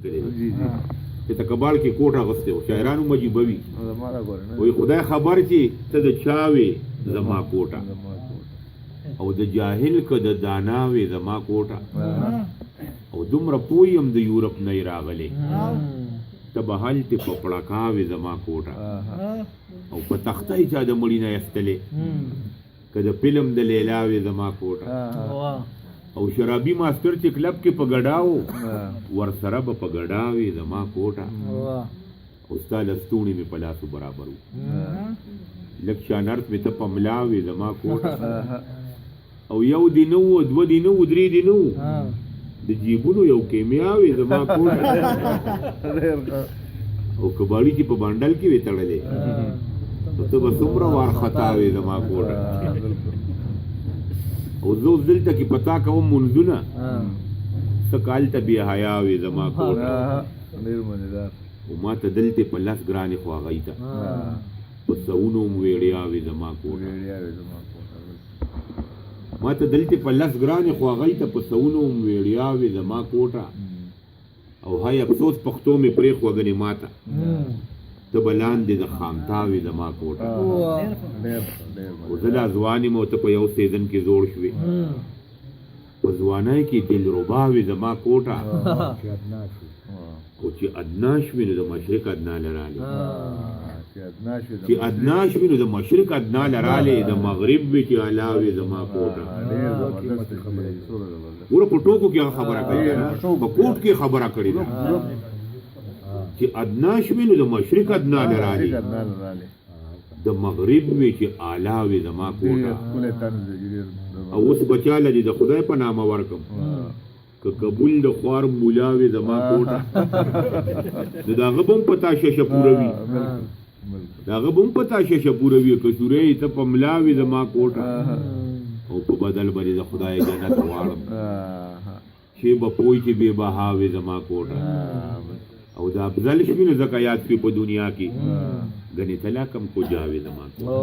چې ته کباړ کې کوټ اغوستی و شاعرانو مجیبوي وایي خدای خبر چې ته د چا وې زما کوټه او د جاهل که د دانا وې زما کوټه او دومره پوه یم د یورپ نه یې راغلی ته به هلتې په پړکا وې زما کوټه او په تخته یې چا د مړي نه ایستلې که د فلم د لیلا وې زما کوټه او شرابي ماستر چې کلب کې په ګډاو ورسره به په ګډا وې زما کوټه او ستا لستوڼي مې په لاسو برابر وو لږ شانرت مې ته په ملا وې زما کوټه او یو دي نه وو دوه دي نه وو درې دي نه وو د جیبونو یو کیمیا وې زما کوټه او کباړي چې په بانډل کې وې تړلې نو ته به څومره وارخطا وې زما کوټه او زه اوس دلته کې پتا کوم منځونه څه کال ته بې حیا وې زما کوټه او ما ته دلته په لاس ګرانې خو هغوی ته په سوونو م ویړیا وې زما کوټه ما ته دلته په لاس ګرانې خو هغوی ته په سوونو م ویړیا وې زما کوټه او هی افسوس پښتو مې پرېښوه ګنې ما ته ته به لاندې د خامتا وې زما کوټه او زه لا ځوان یم او ته په یو سیزن کې زوړ شوې په ځوانۍ کې دلربا وې زما کوټه او چې ادنا شوې نو د مشرق ادنا لرالې چې ادنا شوې نو د مشرق ادنا لرالې د مغرب وې چې اعلی وې زما کوټه وره په ټوکو کې هغه خبره کړې ده په کوټ کې خبره کړې ده چې ادنا شوې نو د مشرق ادنا لرالې د مغرب وې چې اعلی وې زما کوټه او اوس بچاله دي د خدای په نامه ورکم که قبول د خوار مولا وې زما کوټه نو د هغه به هم پتا ششه پوروي د هغه به هم پتا ششه پوروي که سورې ته په ملا وې زما کوټه او په بدل باندې د خدای جنت غواړم شی به پوی چې بې بها وې زما کوټه او د افضل شوي نو ځکه یاد کړي په دنیا کې ګنې تلا کم کو جاوې زما کوټه